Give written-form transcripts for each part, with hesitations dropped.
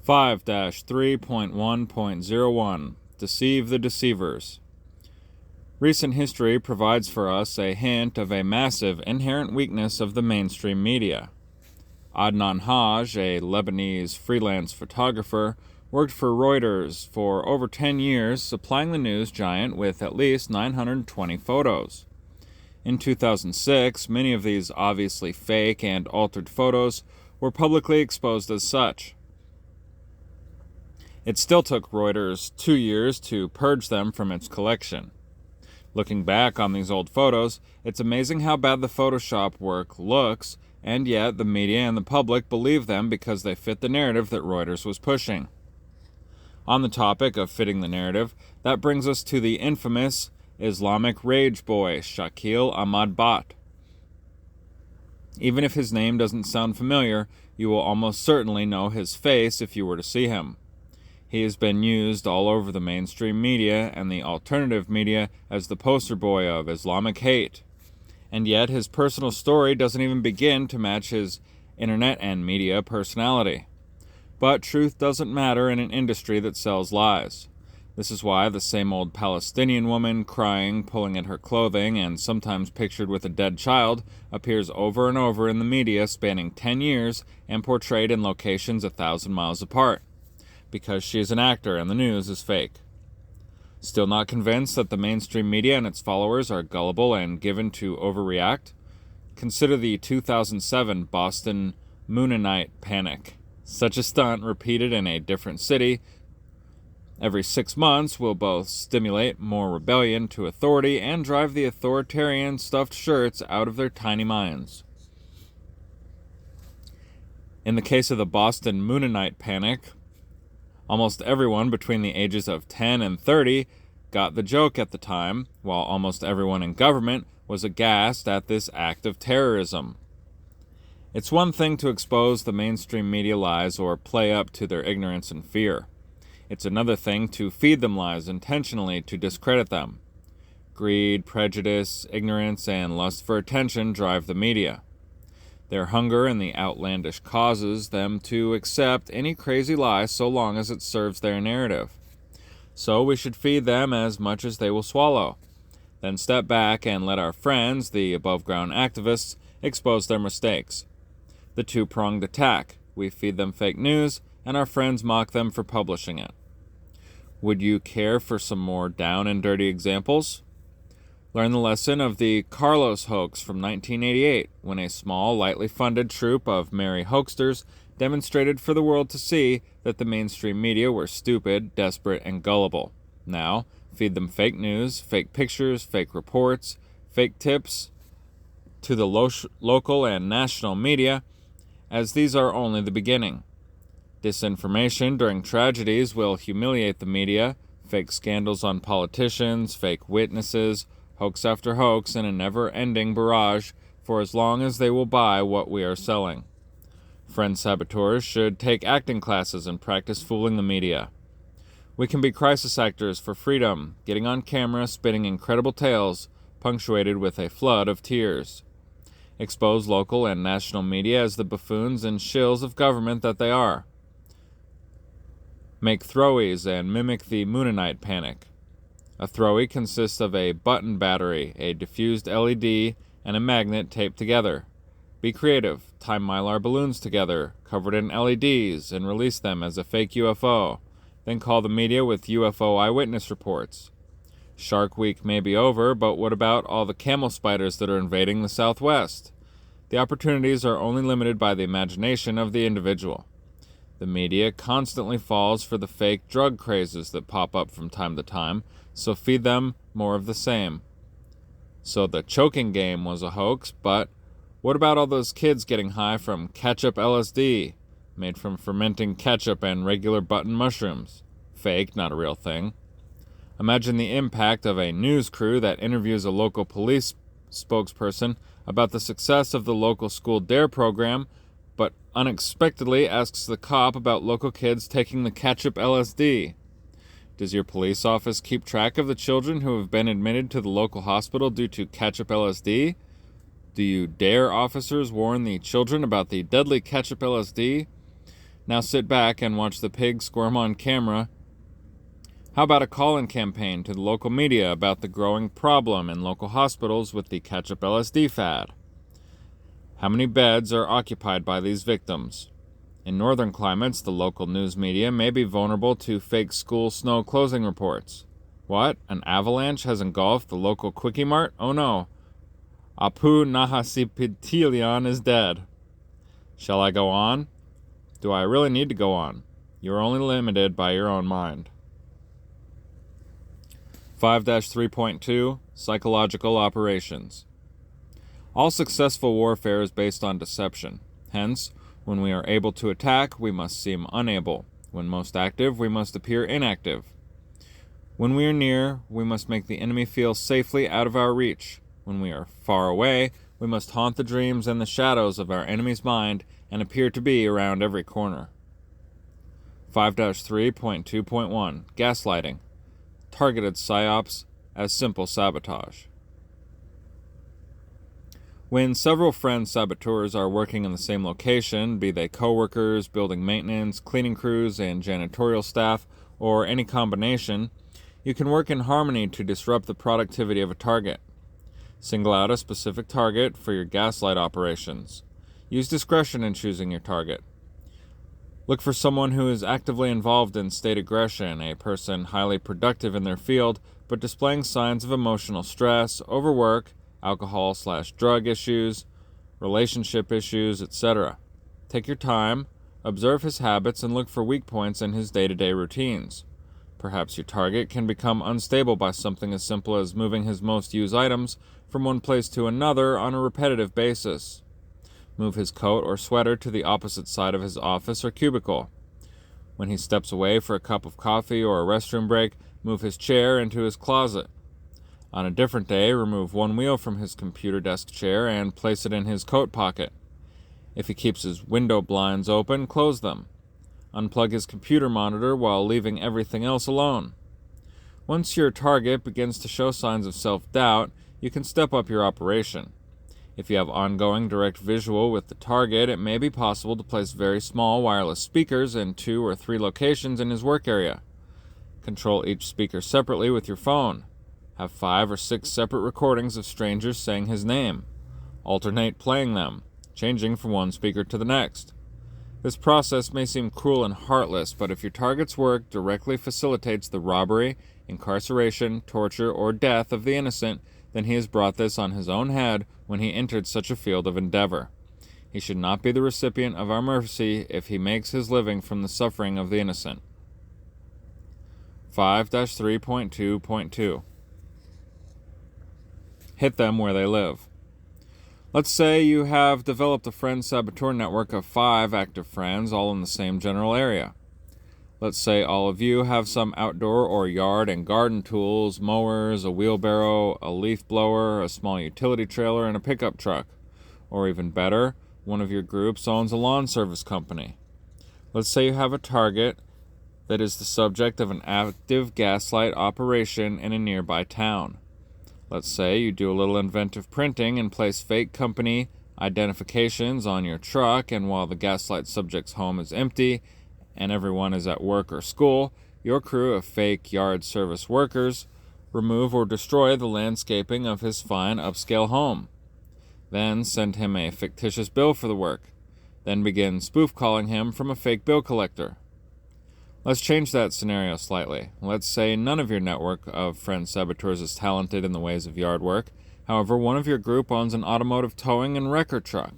5-3.1.01 Deceive the Deceivers. Recent history provides for us a hint of a massive inherent weakness of the mainstream media. Adnan Haj, a Lebanese freelance photographer, worked for Reuters for over 10 years, supplying the news giant with at least 920 photos. In 2006, many of these obviously fake and altered photos were publicly exposed as such. It still took Reuters 2 years to purge them from its collection. Looking back on these old photos, it's amazing how bad the Photoshop work looks, and yet the media and the public believe them because they fit the narrative that Reuters was pushing. On the topic of fitting the narrative, that brings us to the infamous Islamic rage boy, Shakil Ahmad Bhat. Even if his name doesn't sound familiar, you will almost certainly know his face if you were to see him. He has been used all over the mainstream media and the alternative media as the poster boy of Islamic hate. And yet his personal story doesn't even begin to match his internet and media personality. But truth doesn't matter in an industry that sells lies. This is why the same old Palestinian woman crying, pulling at her clothing, and sometimes pictured with a dead child appears over and over in the media spanning 10 years and portrayed in locations 1,000 miles apart. Because she is an actor and the news is fake. Still not convinced that the mainstream media and its followers are gullible and given to overreact? Consider the 2007 Boston Moonanite panic. Such a stunt repeated in a different city every 6 months will both stimulate more rebellion to authority and drive the authoritarian stuffed shirts out of their tiny minds. In the case of the Boston Moonanite panic, almost everyone between the ages of 10 and 30 got the joke at the time, while almost everyone in government was aghast at this act of terrorism. It's one thing to expose the mainstream media lies or play up to their ignorance and fear. It's another thing to feed them lies intentionally to discredit them. Greed, prejudice, ignorance, and lust for attention drive the media. Their hunger and the outlandish causes them to accept any crazy lie so long as it serves their narrative. So we should feed them as much as they will swallow. Then step back and let our friends, the above-ground activists, expose their mistakes. The two-pronged attack. We feed them fake news, and our friends mock them for publishing it. Would you care for some more down and dirty examples? Learn the lesson of the Carlos hoax from 1988, when a small, lightly funded troupe of merry hoaxsters demonstrated for the world to see that the mainstream media were stupid, desperate, and gullible. Now, feed them fake news, fake pictures, fake reports, fake tips to the local and national media, as these are only the beginning. Disinformation during tragedies will humiliate the media, fake scandals on politicians, fake witnesses, hoax after hoax in a never-ending barrage for as long as they will buy what we are selling. Friend saboteurs should take acting classes and practice fooling the media. We can be crisis actors for freedom, getting on camera, spinning incredible tales, punctuated with a flood of tears. Expose local and national media as the buffoons and shills of government that they are. Make throwies and mimic the Moonanite panic. A throwie consists of a button battery, a diffused LED, and a magnet taped together. Be creative. Tie mylar balloons together, covered in LEDs, and release them as a fake UFO. Then call the media with UFO eyewitness reports. Shark Week may be over, but what about all the camel spiders that are invading the Southwest? The opportunities are only limited by the imagination of the individual. The media constantly falls for the fake drug crazes that pop up from time to time, so feed them more of the same. So the choking game was a hoax, but what about all those kids getting high from ketchup LSD, made from fermenting ketchup and regular button mushrooms? Fake, not a real thing. Imagine the impact of a news crew that interviews a local police spokesperson about the success of the local school DARE program, but unexpectedly asks the cop about local kids taking the ketchup LSD. Does your police office keep track of the children who have been admitted to the local hospital due to ketchup LSD? Do you DARE officers warn the children about the deadly ketchup LSD? Now sit back and watch the pig squirm on camera. How about a call-in campaign to the local media about the growing problem in local hospitals with the ketchup LSD fad? How many beds are occupied by these victims? In northern climates, the local news media may be vulnerable to fake school snow closing reports. What? An avalanche has engulfed the local Quickie Mart? Oh no. Apu Nahasipitilian is dead. Shall I go on? Do I really need to go on? You are only limited by your own mind. 5-3.2 Psychological Operations. All successful warfare is based on deception. Hence, when we are able to attack, we must seem unable. When most active, we must appear inactive. When we are near, we must make the enemy feel safely out of our reach. When we are far away, we must haunt the dreams and the shadows of our enemy's mind and appear to be around every corner. 5-3.2.1 Gaslighting. Targeted psyops as simple sabotage. When several friend saboteurs are working in the same location, be they coworkers, building maintenance, cleaning crews, and janitorial staff, or any combination, you can work in harmony to disrupt the productivity of a target. Single out a specific target for your gaslight operations. Use discretion in choosing your target. Look for someone who is actively involved in state aggression, a person highly productive in their field, but displaying signs of emotional stress, overwork, alcohol/drug issues, relationship issues, etc. Take your time, observe his habits, and look for weak points in his day-to-day routines. Perhaps your target can become unstable by something as simple as moving his most used items from one place to another on a repetitive basis. Move his coat or sweater to the opposite side of his office or cubicle. When he steps away for a cup of coffee or a restroom break, move his chair into his closet. On a different day, remove one wheel from his computer desk chair and place it in his coat pocket. If he keeps his window blinds open, close them. Unplug his computer monitor while leaving everything else alone. Once your target begins to show signs of self-doubt, you can step up your operation. If you have ongoing direct visual with the target, it may be possible to place very small wireless speakers in 2 or 3 locations in his work area. Control each speaker separately with your phone. Have 5 or 6 separate recordings of strangers saying his name. Alternate playing them, changing from one speaker to the next. This process may seem cruel and heartless, but if your target's work directly facilitates the robbery, incarceration, torture, or death of the innocent, then he has brought this on his own head when he entered such a field of endeavor. He should not be the recipient of our mercy if he makes his living from the suffering of the innocent. 5-3.2.2 Hit them where they live. Let's say you have developed a friend saboteur network of 5 active friends, all in the same general area. Let's say all of you have some outdoor or yard and garden tools, mowers, a wheelbarrow, a leaf blower, a small utility trailer, and a pickup truck. Or even better, one of your groups owns a lawn service company. Let's say you have a target that is the subject of an active gaslight operation in a nearby town. Let's say you do a little inventive printing and place fake company identifications on your truck, and while the gaslight subject's home is empty and everyone is at work or school, your crew of fake yard service workers remove or destroy the landscaping of his fine upscale home. Then send him a fictitious bill for the work. Then begin spoof calling him from a fake bill collector. Let's change that scenario slightly. Let's say none of your network of friend saboteurs is talented in the ways of yard work. However, one of your group owns an automotive towing and wrecker truck.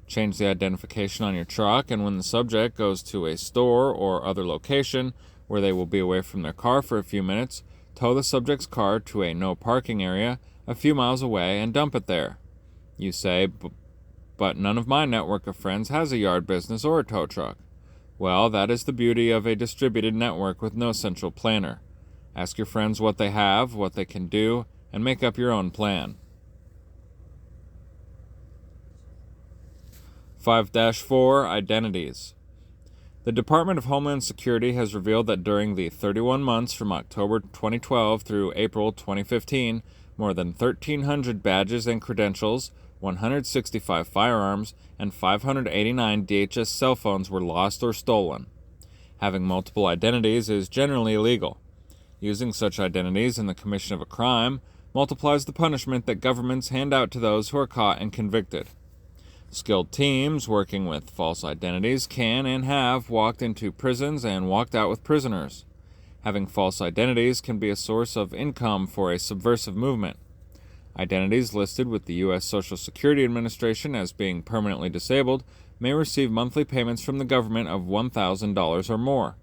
Change the identification on your truck, and when the subject goes to a store or other location where they will be away from their car for a few minutes, tow the subject's car to a no parking area a few miles away and dump it there. You say, but none of my network of friends has a yard business or a tow truck. Well, that is the beauty of a distributed network with no central planner. Ask your friends what they have, what they can do, and make up your own plan. 5-4 Identities. The Department of Homeland Security has revealed that during the 31 months from October 2012 through April 2015, more than 1,300 badges and credentials, 165 firearms, and 589 DHS cell phones were lost or stolen. Having multiple identities is generally illegal. Using such identities in the commission of a crime multiplies the punishment that governments hand out to those who are caught and convicted. Skilled teams working with false identities can and have walked into prisons and walked out with prisoners. Having false identities can be a source of income for a subversive movement. Identities listed with the U.S. Social Security Administration as being permanently disabled may receive monthly payments from the government of $1,000 or more.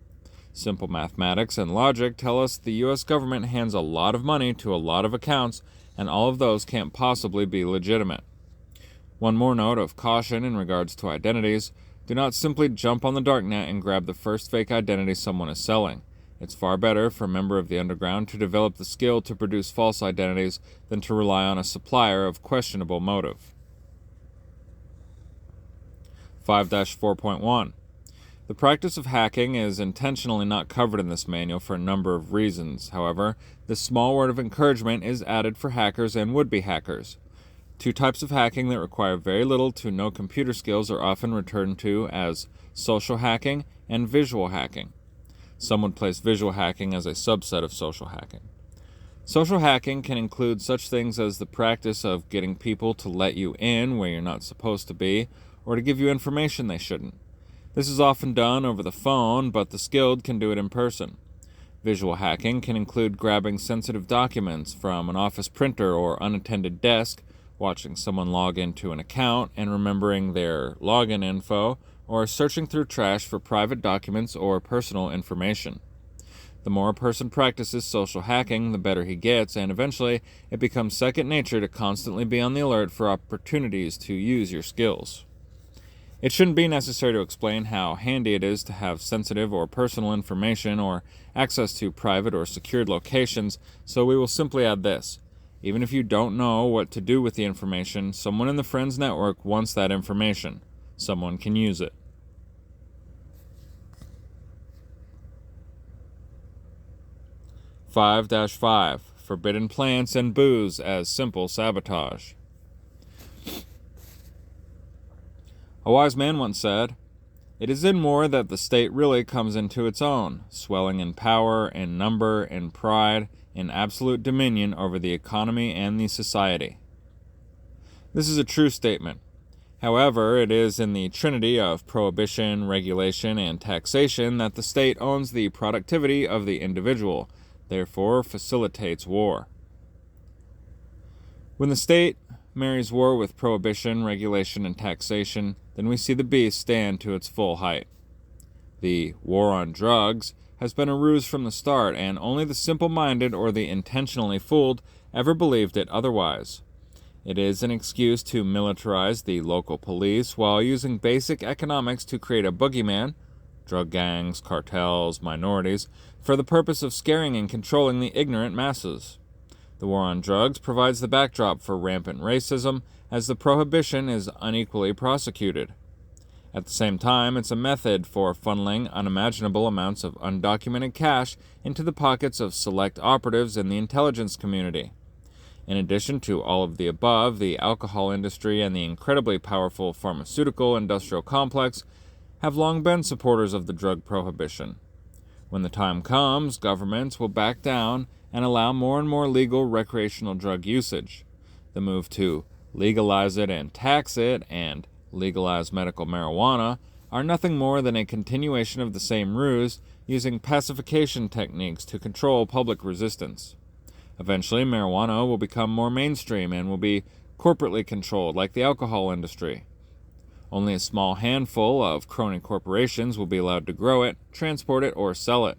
Simple mathematics and logic tell us the U.S. government hands a lot of money to a lot of accounts, and all of those can't possibly be legitimate. One more note of caution in regards to identities: do not simply jump on the darknet and grab the first fake identity someone is selling. It's far better for a member of the underground to develop the skill to produce false identities than to rely on a supplier of questionable motive. 5-4.1. The practice of hacking is intentionally not covered in this manual for a number of reasons. However, this small word of encouragement is added for hackers and would-be hackers. Two types of hacking that require very little to no computer skills are often referred to as social hacking and visual hacking. Some would place visual hacking as a subset of social hacking. Social hacking can include such things as the practice of getting people to let you in where you're not supposed to be, or to give you information they shouldn't. This is often done over the phone, but the skilled can do it in person. Visual hacking can include grabbing sensitive documents from an office printer or unattended desk, watching someone log into an account and remembering their login info, or searching through trash for private documents or personal information. The more a person practices social hacking, the better he gets, and eventually it becomes second nature to constantly be on the alert for opportunities to use your skills. It shouldn't be necessary to explain how handy it is to have sensitive or personal information or access to private or secured locations, so we will simply add this: even if you don't know what to do with the information, someone in the Friends Network wants that information. Someone can use it. 5-5. Forbidden plants and booze as simple sabotage. A wise man once said, "It is in war that the state really comes into its own, swelling in power, in number, in pride, in absolute dominion over the economy and the society." This is a true statement. However, it is in the trinity of prohibition, regulation, and taxation that the state owns the productivity of the individual, therefore facilitates war. When the state marries war with prohibition, regulation, and taxation, then we see the beast stand to its full height. The war on drugs has been a ruse from the start, and only the simple-minded or the intentionally fooled ever believed it otherwise. It is an excuse to militarize the local police while using basic economics to create a boogeyman, drug gangs, cartels, minorities, for the purpose of scaring and controlling the ignorant masses. The war on drugs provides the backdrop for rampant racism, as the prohibition is unequally prosecuted. At the same time, it's a method for funneling unimaginable amounts of undocumented cash into the pockets of select operatives in the intelligence community. In addition to all of the above, the alcohol industry and the incredibly powerful pharmaceutical industrial complex have long been supporters of the drug prohibition. When the time comes, governments will back down and allow more and more legal recreational drug usage. The move to legalize it and tax it and legalize medical marijuana are nothing more than a continuation of the same ruse, using pacification techniques to control public resistance. Eventually, marijuana will become more mainstream and will be corporately controlled like the alcohol industry. Only a small handful of crony corporations will be allowed to grow it, transport it, or sell it.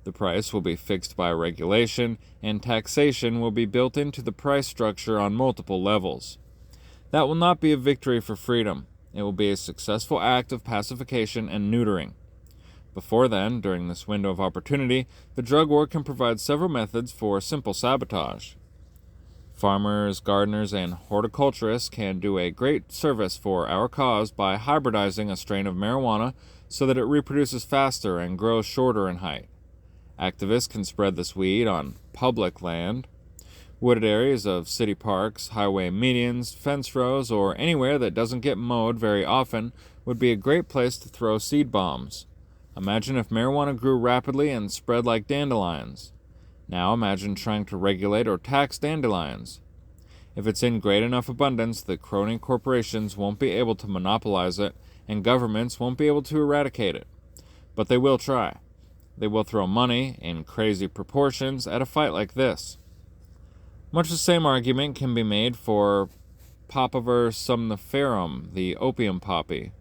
The price will be fixed by regulation, and taxation will be built into the price structure on multiple levels. That will not be a victory for freedom. It will be a successful act of pacification and neutering. Before then, during this window of opportunity, the drug war can provide several methods for simple sabotage. Farmers, gardeners, and horticulturists can do a great service for our cause by hybridizing a strain of marijuana so that it reproduces faster and grows shorter in height. Activists can spread this weed on public land. Wooded areas of city parks, highway medians, fence rows, or anywhere that doesn't get mowed very often would be a great place to throw seed bombs. Imagine if marijuana grew rapidly and spread like dandelions. Now imagine trying to regulate or tax dandelions. If it's in great enough abundance, the crony corporations won't be able to monopolize it, and governments won't be able to eradicate it. But they will try. They will throw money, in crazy proportions, at a fight like this. Much the same argument can be made for Papaver somniferum, the opium poppy.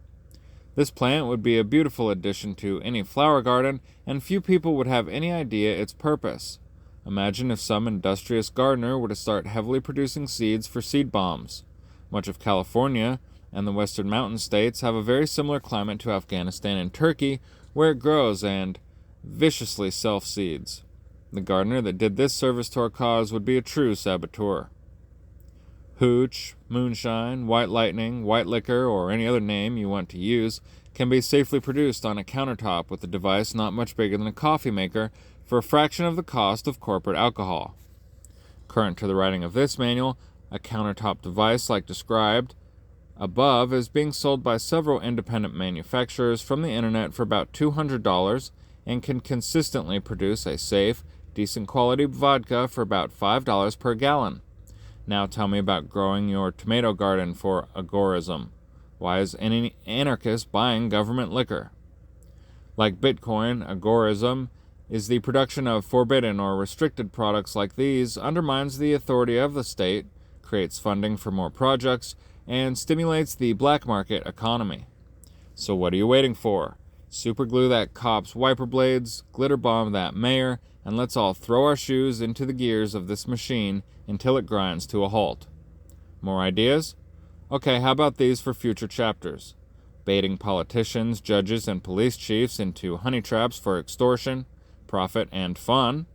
This plant would be a beautiful addition to any flower garden, and few people would have any idea its purpose. Imagine if some industrious gardener were to start heavily producing seeds for seed bombs. Much of California and the western mountain states have a very similar climate to Afghanistan and Turkey, where it grows and viciously self-seeds. The gardener that did this service to our cause would be a true saboteur. Hooch, moonshine, white lightning, white liquor, or any other name you want to use can be safely produced on a countertop with a device not much bigger than a coffee maker for a fraction of the cost of corporate alcohol. Current to the writing of this manual, a countertop device like described above is being sold by several independent manufacturers from the internet for about $200 and can consistently produce a safe, decent quality vodka for about $5 per gallon. Now tell me about growing your tomato garden for agorism. Why is any anarchist buying government liquor? Like Bitcoin, agorism is the production of forbidden or restricted products like these, undermines the authority of the state, creates funding for more projects, and stimulates the black market economy. So what are you waiting for? Superglue that cop's wiper blades, glitter bomb that mayor, and let's all throw our shoes into the gears of this machine until it grinds to a halt. More ideas? Okay, how about these for future chapters? Baiting politicians, judges, and police chiefs into honey traps for extortion, profit, and fun.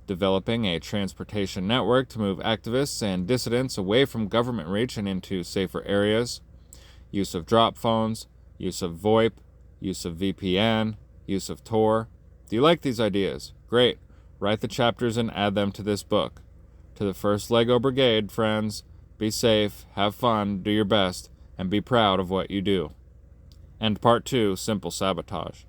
Developing a transportation network to move activists and dissidents away from government reach and into safer areas. Use of drop phones, use of VoIP, use of VPN, use of Tor. Do you like these ideas? Great. Write the chapters and add them to this book. To the 1st Lego Brigade, friends, be safe, have fun, do your best, and be proud of what you do. And Part 2, Simple Sabotage.